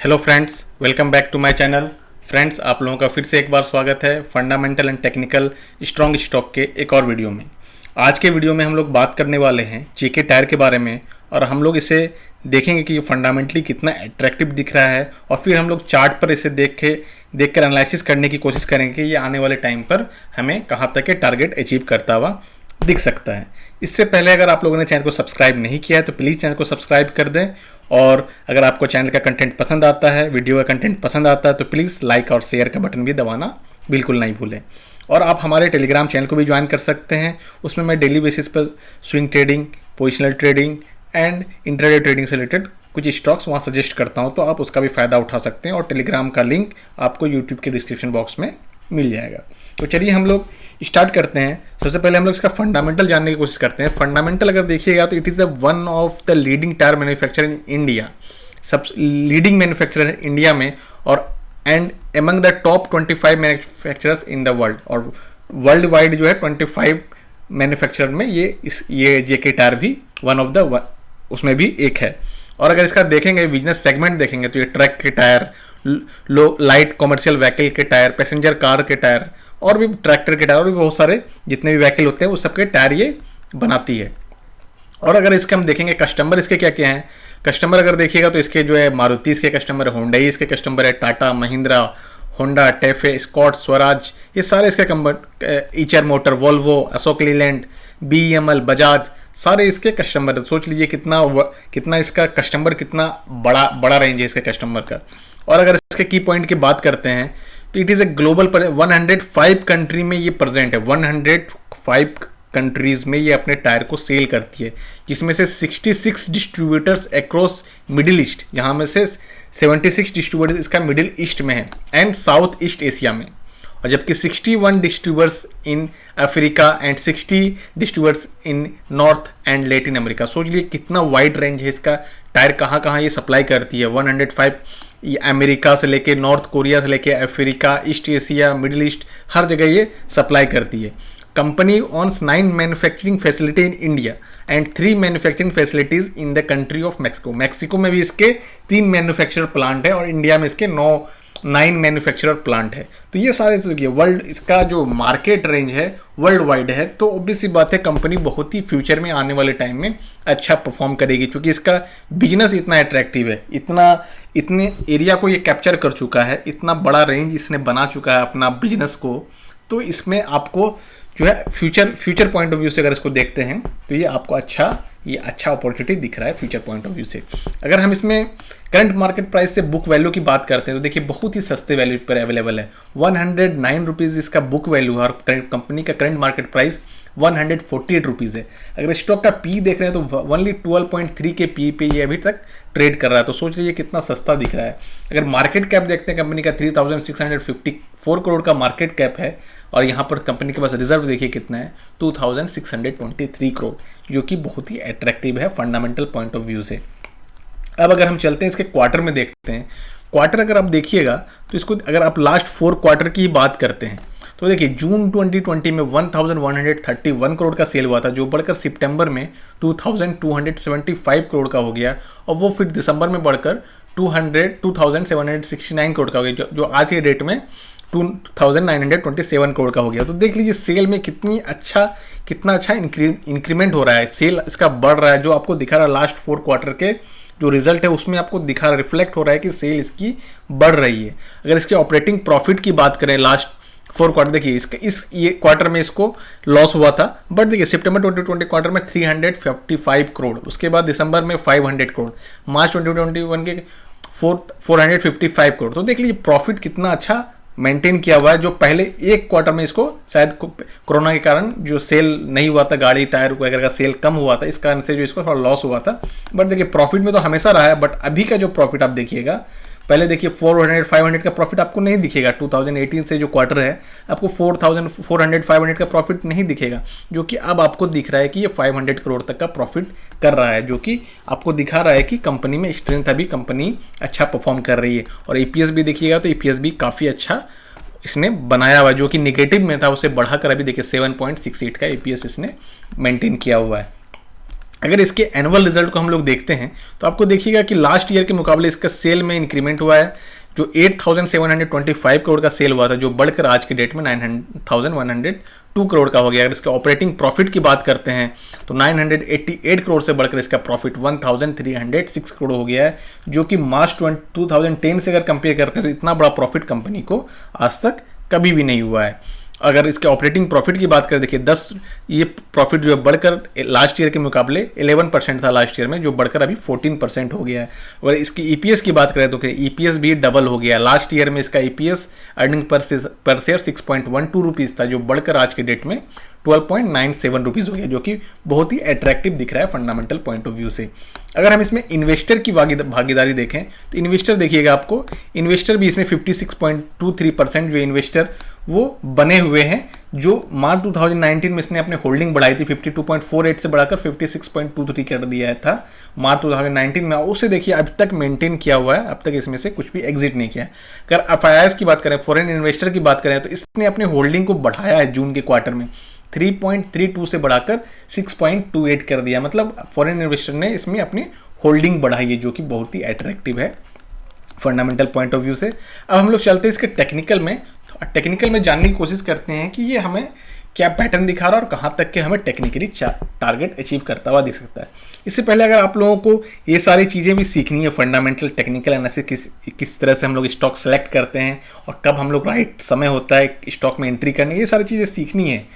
Hello friends, welcome back to my channel. Friends, आप लोगों का फिर से एक बार स्वागत है fundamental and technical strong stock के एक और वीडियो में। आज के वीडियो में हम लोग बात करने वाले हैं जेके टायर के बारे में और हम लोग इसे देखेंगे कि ये फंडामेंटली कितना अट्रैक्टिव दिख रहा है और फिर हम लोग चार्ट पर इसे देखकर एनालिसिस करने की कोशिश करेंगे कि ये आने वाले टाइम पर हमें कहाँ तक ये टारगेट अचीव करता हुआ दिख सकता है। इससे पहले अगर आप लोगों ने चैनल को सब्सक्राइब नहीं किया है तो प्लीज़ चैनल को सब्सक्राइब कर दें और अगर आपको चैनल का कंटेंट पसंद आता है, वीडियो का कंटेंट पसंद आता है तो प्लीज़ लाइक और शेयर का बटन भी दबाना बिल्कुल नहीं भूलें। और आप हमारे टेलीग्राम चैनल को भी ज्वाइन कर सकते हैं। उसमें मैं डेली बेसिस पर swing trading, positional trading and intraday trading से रिलेटेड कुछ स्टॉक्स वहाँ सजेस्ट करता हूँ, तो आप उसका भी फ़ायदा उठा सकते हैं और टेलीग्राम का लिंक आपको यूट्यूब के डिस्क्रिप्शन बॉक्स में मिल जाएगा। तो चलिए हम लोग स्टार्ट करते हैं। सबसे पहले हम लोग इसका फंडामेंटल जानने की कोशिश करते हैं। फंडामेंटल अगर देखिएगा तो it is the one of the leading tyre manufacturer in India, सब लीडिंग मैन्युफैक्चरर है इंडिया में और and among the top 25 manufacturers in the world, और वर्ल्ड वाइड जो है 25 मैन्युफैक्चरर में ये जेके टायर भी वन ऑफ द उसमें भी एक है। और अगर इसका देखेंगे बिजनेस सेगमेंट देखेंगे तो ये ट्रक के टायर, लो लाइट कमर्शियल व्हीकल के टायर, पैसेंजर कार के टायर और भी ट्रैक्टर के टायर और भी बहुत सारे जितने भी व्हीकल होते हैं वो सबके टायर ये बनाती है। और अगर इसके हम देखेंगे कस्टमर इसके क्या क्या हैं, कस्टमर अगर देखिएगा तो इसके जो है मारुति इसके कस्टमर है, होंडई इसके कस्टमर है, टाटा, महिंद्रा, होंडा, टेफे, स्कॉट, स्वराज, ये सारे इसके Eicher motor, Volvo, Ashok Leyland, BEML, Bajaj, सारे इसके कस्टमर है। सोच लीजिए कितना इसका कस्टमर, कितना बड़ा रेंज है इसके कस्टमर का। और अगर इसके की पॉइंट की बात करते हैं तो it is a global 105 country में ये प्रेजेंट है। 105 कंट्रीज में ये अपने टायर को सेल करती है, जिसमें से 66 डिस्ट्रीब्यूटर्स अक्रॉस मिडिल ईस्ट, यहाँ में से 76 डिस्ट्रीब्यूटर्स इसका मिडिल ईस्ट में है एंड साउथ ईस्ट एशिया में, और जबकि 61 distributors in Africa and 60 distributors in north and Latin America. सोच लीजिए कितना वाइड रेंज है इसका, टायर कहाँ कहाँ ये सप्लाई करती है। 105 ये अमेरिका से लेके, नॉर्थ कोरिया से लेके, Africa, East Asia, Middle East, हर जगह ये सप्लाई करती है। Company owns 9 manufacturing facility in India and 3 manufacturing facilities in the country of Mexico. Mexico में भी इसके 3 मैन्युफैक्चरर प्लांट है और इंडिया में इसके 9 मैन्युफैक्चरर प्लांट है। तो ये सारे देखिए वर्ल्ड, इसका जो मार्केट रेंज है वर्ल्ड वाइड है, तो ऑब्वियस सी बात है कंपनी बहुत ही फ्यूचर में आने वाले टाइम में अच्छा परफॉर्म करेगी, क्योंकि इसका बिजनेस इतना अट्रैक्टिव है, इतने एरिया को ये कैप्चर कर चुका है, इतना बड़ा रेंज इसने बना चुका है अपना बिजनेस को। तो इसमें आपको जो है फ्यूचर पॉइंट ऑफ व्यू से अगर इसको देखते हैं तो ये आपको अच्छा अपॉर्चुनिटी दिख रहा है फ्यूचर पॉइंट ऑफ व्यू से। अगर हम इसमें करंट मार्केट प्राइस से बुक वैल्यू की बात करते हैं तो देखिए बहुत ही सस्ते वैल्यू पर अवेलेबल है। 109 रुपीज़ इसका बुक वैल्यू है और कंपनी का करंट मार्केट प्राइस 148 रुपीज़ है। अगर स्टॉक का पी देख रहे हैं तो ओनली 12.3 के पी पे ये अभी तक ट्रेड कर रहा है, तो सोच लीजिए कितना सस्ता दिख रहा है। अगर मार्केट कैप देखते हैं कंपनी का 3654 करोड़ का मार्केट कैप है और यहाँ पर कंपनी के पास रिजर्व देखिए कितना है, 2623 करोड़, जो कि बहुत ही अट्रैक्टिव है फंडामेंटल पॉइंट ऑफ व्यू से। अब अगर हम चलते हैं इसके क्वार्टर में देखते हैं, क्वार्टर अगर आप देखिएगा तो इसको अगर आप लास्ट 4 क्वार्टर की बात करते हैं तो देखिए जून 2020 में 1131 करोड़ का सेल हुआ था, जो बढ़कर सितंबर में 2275 करोड़ का हो गया और वो फिर दिसंबर में बढ़कर 2769 करोड़ का हो गया, जो आज के डेट में 2927 करोड़ का हो गया। तो देख लीजिए सेल में कितना अच्छा इंक्रीमेंट हो रहा है, सेल इसका बढ़ रहा है। जो आपको दिखा रहा है लास्ट 4 क्वार्टर के जो रिजल्ट है उसमें आपको रिफ्लेक्ट हो रहा है कि सेल इसकी बढ़ रही है। अगर इसके ऑपरेटिंग प्रॉफिट की बात करें लास्ट 4 क्वार्टर, देखिए ये क्वार्टर में इसको लॉस हुआ था, बट देखिए सितंबर 2020 क्वार्टर में 355 करोड़, उसके बाद दिसंबर में 500 करोड़, मार्च 2021 के 455 करोड़। तो देख लीजिए प्रॉफिट कितना अच्छा मेंटेन किया हुआ है, जो पहले एक क्वार्टर में इसको शायद कोरोना के कारण जो सेल नहीं हुआ था, गाड़ी टायर वगैरह का सेल कम हुआ था, इस कारण से जो इसको थोड़ा लॉस हुआ था। बट देखिए प्रॉफिट में तो हमेशा रहा है, बट अभी का जो प्रॉफिट आप देखिएगा, पहले देखिए 400-500 का प्रॉफिट आपको नहीं दिखेगा। 2018 से जो क्वार्टर है आपको 400-500 का प्रॉफिट नहीं दिखेगा, जो कि अब आपको दिख रहा है कि ये 500 करोड़ तक का प्रॉफिट कर रहा है, जो कि आपको दिखा रहा है कि कंपनी में स्ट्रेंथ, अभी कंपनी अच्छा परफॉर्म कर रही है। और ईपीएस भी देखिएगा तो ईपीएस भी काफ़ी अच्छा इसने बनाया हुआ है, जो कि निगेटिव में था उसे बढ़ाकर अभी देखिए 7.68 का ईपीएस इसने मेंटेन किया हुआ है। अगर इसके एनुअल रिजल्ट को हम लोग देखते हैं तो आपको देखिएगा कि लास्ट ईयर के मुकाबले इसका सेल में इंक्रीमेंट हुआ है। जो 8,725 करोड़ का सेल हुआ था, जो बढ़कर आज के डेट में 9,102 करोड़ का हो गया। अगर इसके ऑपरेटिंग प्रॉफिट की बात करते हैं तो 988 करोड़ से बढ़कर इसका प्रॉफिट 1,306 करोड़ हो गया है, जो कि मार्च 2010 से अगर कंपेयर करते हैं तो इतना बड़ा प्रॉफिट कंपनी को आज तक कभी भी नहीं हुआ है। अगर इसके ऑपरेटिंग प्रॉफिट की बात करें, देखिए 10 ये प्रॉफिट जो है बढ़कर लास्ट ईयर के मुकाबले 11% था लास्ट ईयर में, जो बढ़कर अभी 14% हो गया है। और इसकी ईपीएस की बात करें तो ईपीएस भी डबल हो गया। लास्ट ईयर में इसका EPS earning per share 6.12 rupees था, जो बढ़कर आज के डेट में 12.97 रुपीज़ हो गया, जो कि बहुत ही अट्रैक्टिव दिख रहा है फंडामेंटल पॉइंट ऑफ व्यू से। अगर हम इसमें इन्वेस्टर की भागीदारी देखें तो इन्वेस्टर देखिएगा, आपको इन्वेस्टर भी इसमें 56.23% जो इन्वेस्टर वो बने हुए हैं, जो मार्च 2019 में इसने अपने होल्डिंग बढ़ाई थी 52.48 से बढ़ाकर 56.23 कर दिया था मार्च 2019 में। उसे देखिए अब तक मेंटेन किया हुआ है, अब तक इसमें से कुछ भी एग्जिट नहीं किया है। अगर एफआईआईएस की बात करें, फॉरेन इन्वेस्टर की बात करें, तो इसने अपने होल्डिंग को बढ़ाया है जून के क्वार्टर में 3.32 से बढ़ाकर 6.28 कर दिया। मतलब फॉरेन इन्वेस्टर ने इसमें अपनी होल्डिंग बढ़ाई है, जो कि बहुत ही अट्रैक्टिव है फंडामेंटल पॉइंट ऑफ व्यू से। अब हम लोग चलते हैं इसके टेक्निकल में। तो टेक्निकल में जानने की कोशिश करते हैं कि ये हमें क्या पैटर्न दिखा रहा है और कहाँ तक के हमें टेक्निकली टारगेट अचीव करता हुआ दिख सकता है। इससे पहले अगर आप लोगों को ये सारी चीज़ें भी सीखनी है, फंडामेंटल टेक्निकल एनालिसिस किस तरह से हम लोग स्टॉक सेलेक्ट करते हैं और कब हम लोग राइट समय होता है स्टॉक में एंट्री करने, ये सारी चीज़ें सीखनी है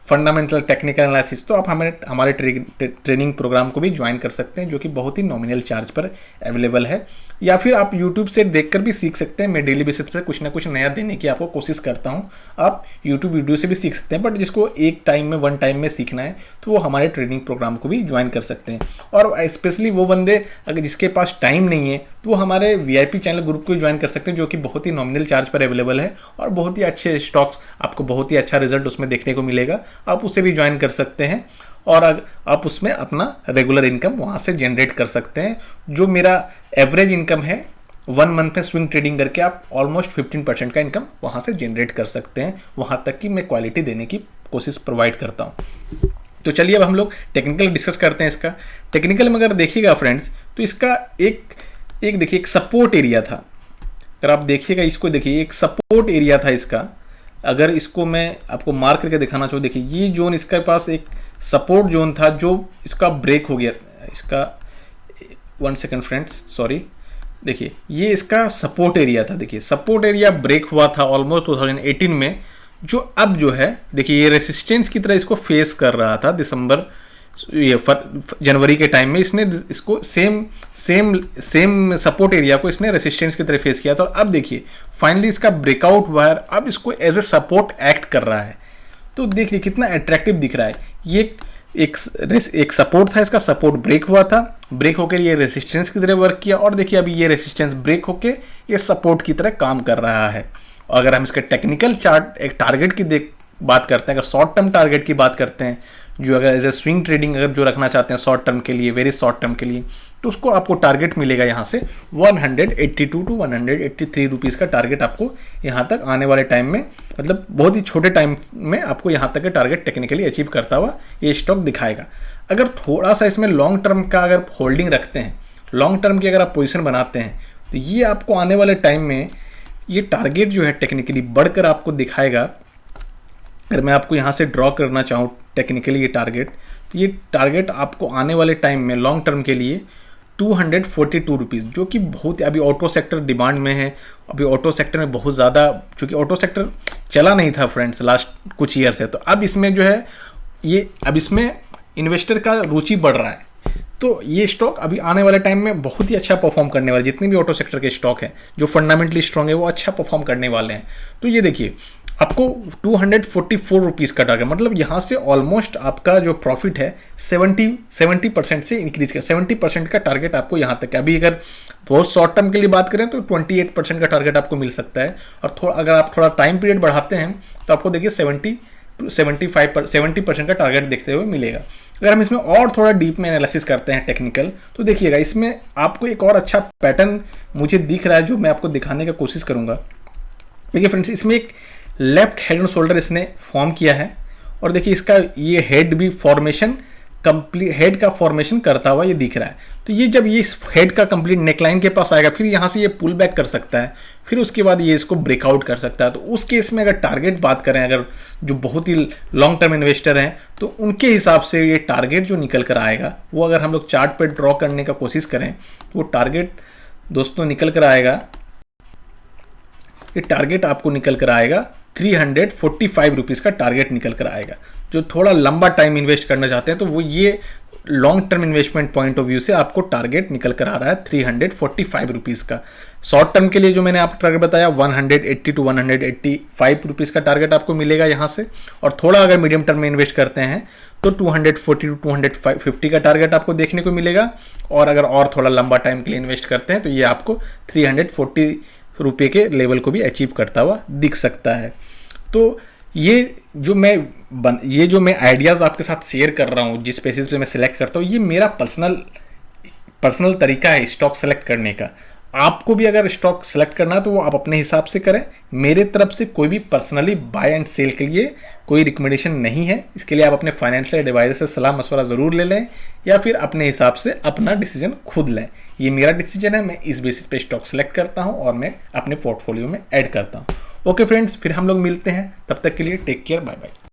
फंडामेंटल टेक्निकल एनालिसिस, तो आप हमारे ट्रेनिंग प्रोग्राम को भी ज्वाइन कर सकते हैं, जो कि बहुत ही नॉमिनल चार्ज पर अवेलेबल है। या फिर आप YouTube से देखकर भी सीख सकते हैं। मैं डेली बेसिस पर कुछ ना कुछ नया देने की आपको कोशिश करता हूं। आप YouTube वीडियो से भी सीख सकते हैं, बट जिसको एक टाइम में वन टाइम में सीखना है तो वो हमारे ट्रेनिंग प्रोग्राम को भी ज्वाइन कर सकते हैं। और स्पेशली वो बंदे अगर जिसके पास टाइम नहीं है तो वो हमारे VIP चैनल ग्रुप को भी ज्वाइन कर सकते हैं, जो कि बहुत ही नॉमिनल चार्ज पर अवेलेबल है और बहुत ही अच्छे स्टॉक्स, आपको बहुत ही अच्छा रिजल्ट उसमें देखने को मिलेगा। आप उसे भी ज्वाइन कर सकते हैं और आप उसमें अपना रेगुलर इनकम वहाँ से जनरेट कर सकते हैं। जो मेरा एवरेज इनकम है 1 मंथ में स्विंग ट्रेडिंग करके आप ऑलमोस्ट 15% का इनकम वहाँ से जनरेट कर सकते हैं। वहाँ तक की मैं क्वालिटी देने की कोशिश प्रोवाइड करता हूँ। तो चलिए अब हम लोग टेक्निकल डिस्कस करते हैं इसका। टेक्निकल में अगर देखिएगा फ्रेंड्स, तो इसका एक देखिए एक सपोर्ट एरिया था। अगर आप देखिएगा इसको, देखिए एक सपोर्ट एरिया था इसका। अगर इसको मैं आपको मार्क करके दिखाना चाहूँ, देखिए ये जोन इसके पास एक सपोर्ट जोन था जो इसका ब्रेक हो गया। इसका 1 सेकंड फ्रेंड्स, सॉरी, देखिए ये इसका सपोर्ट एरिया था। देखिए सपोर्ट एरिया ब्रेक हुआ था ऑलमोस्ट 2018 में, जो अब जो है देखिए ये रेसिस्टेंस की तरह इसको फेस कर रहा था। जनवरी के टाइम में इसने इसको सेम सपोर्ट एरिया को इसने रेसिस्टेंस की तरह फेस किया था। और अब देखिए फाइनली इसका ब्रेकआउट हुआ है, अब इसको एज ए सपोर्ट एक्ट कर रहा है। तो देखिए कितना अट्रैक्टिव दिख रहा है। ये एक सपोर्ट था, इसका सपोर्ट ब्रेक हुआ था, ब्रेक होकर ये रेसिस्टेंस की तरह वर्क किया और देखिए अभी ये रेसिस्टेंस ब्रेक होकर ये सपोर्ट की तरह काम कर रहा है। और अगर हम इसके टेक्निकल चार्ट एक टारगेट की बात करते हैं, अगर शॉर्ट टर्म टारगेट की बात करते हैं, जो अगर एज ए स्विंग ट्रेडिंग अगर जो रखना चाहते हैं शॉर्ट टर्म के लिए, वेरी शॉर्ट टर्म के लिए, तो उसको आपको टारगेट मिलेगा यहाँ से 182 टू 183 रुपीज़ का टारगेट आपको यहाँ तक आने वाले टाइम में, मतलब बहुत ही छोटे टाइम में आपको यहाँ तक का टारगेट टेक्निकली अचीव करता हुआ ये स्टॉक दिखाएगा। अगर थोड़ा सा इसमें लॉन्ग टर्म का अगर होल्डिंग रखते हैं, लॉन्ग टर्म की अगर आप पोजिशन बनाते हैं, तो ये आपको आने वाले टाइम में ये टारगेट जो है टेक्निकली बढ़कर आपको दिखाएगा। अगर मैं आपको यहाँ से ड्रॉ करना चाहूँ टेक्निकली ये टारगेट, तो ये टारगेट आपको आने वाले टाइम में लॉन्ग टर्म के लिए 242 रुपीज़, जो कि बहुत अभी ऑटो सेक्टर डिमांड में है। अभी ऑटो सेक्टर में बहुत ज़्यादा, चूँकि ऑटो सेक्टर चला नहीं था फ्रेंड्स लास्ट कुछ ईयर से, तो अब इसमें जो है अब इसमें इन्वेस्टर का रुचि बढ़ रहा है। तो ये स्टॉक अभी आने वाले टाइम में बहुत ही अच्छा परफॉर्म करने वाले, जितने भी ऑटो सेक्टर के स्टॉक हैं जो फंडामेंटली स्ट्रॉन्ग है वो अच्छा परफॉर्म करने वाले हैं। तो ये देखिए आपको 244 रुपीज़ का टारगेट, मतलब यहाँ से ऑलमोस्ट आपका जो प्रॉफिट है 70% से इंक्रीज कर 70% का टारगेट आपको यहाँ तक है। अभी अगर बहुत शॉर्ट टर्म के लिए बात करें तो 28% का टारगेट आपको मिल सकता है। और अगर आप थोड़ा टाइम पीरियड बढ़ाते हैं तो आपको देखिए 70% का टारगेट देखते हुए मिलेगा। अगर हम इसमें और थोड़ा डीप में एनालिसिस करते हैं टेक्निकल, तो देखिएगा इसमें आपको एक और अच्छा पैटर्न मुझे दिख रहा है जो मैं आपको दिखाने का कोशिश करूंगा। देखिए फ्रेंड्स, इसमें एक लेफ्ट हेड एंड शोल्डर इसने फॉर्म किया है और देखिए इसका ये हेड भी फॉर्मेशन कंप्लीट हेड का फॉर्मेशन करता हुआ ये दिख रहा है। तो ये जब ये इस हेड का कंप्लीट नेकलाइन के पास आएगा, फिर यहाँ से ये पुल बैक कर सकता है, फिर उसके बाद ये इसको ब्रेकआउट कर सकता है। तो उस केस में अगर टारगेट बात करें, अगर जो बहुत ही लॉन्ग टर्म इन्वेस्टर हैं, तो उनके हिसाब से ये टारगेट जो निकल कर आएगा वो अगर हम लोग चार्ट पर ड्रॉ करने का कोशिश करें तो वो टारगेट दोस्तों निकल कर आएगा, ये टारगेट आपको निकल कर आएगा 345 रुपीज़ का टारगेट निकल कर आएगा। जो थोड़ा लंबा टाइम इन्वेस्ट करना चाहते हैं तो वो ये long term investment point of view से आपको टारगेट निकल कर आ रहा है 345 रुपीज़ का। शॉर्ट टर्म के लिए जो मैंने आपको टारगेट बताया 180 टू 185 रुपीज़ का टारगेट आपको मिलेगा यहाँ से। और थोड़ा अगर मीडियम टर्म में इन्वेस्ट करते हैं तो 240 टू 250 का टारगेट आपको देखने को मिलेगा। और अगर और थोड़ा लंबा टाइम के लिए इन्वेस्ट करते हैं तो ये आपको 340 रुपये के लेवल को भी अचीव करता हुआ दिख सकता है। तो ये जो मैं आइडियाज़ आपके साथ शेयर कर रहा हूँ, जिस बेसिस पे मैं सिलेक्ट करता हूँ, ये मेरा पर्सनल तरीका है स्टॉक सेलेक्ट करने का। आपको भी अगर स्टॉक सेलेक्ट करना है तो वो आप अपने हिसाब से करें। मेरे तरफ से कोई भी पर्सनली बाय एंड सेल के लिए कोई रिकमेंडेशन नहीं है। इसके लिए आप अपने फाइनेंशियल एडवाइजर से सलाह मशवरा ज़रूर ले लें या फिर अपने हिसाब से अपना डिसीजन खुद लें। ये मेरा डिसीजन है, मैं इस बेसिस पे स्टॉक सेलेक्ट करता हूँ और मैं अपने पोर्टफोलियो में ऐड करता हूँ। ओके फ्रेंड्स, फिर हम लोग मिलते हैं, तब तक के लिए टेक केयर, बाय बाय।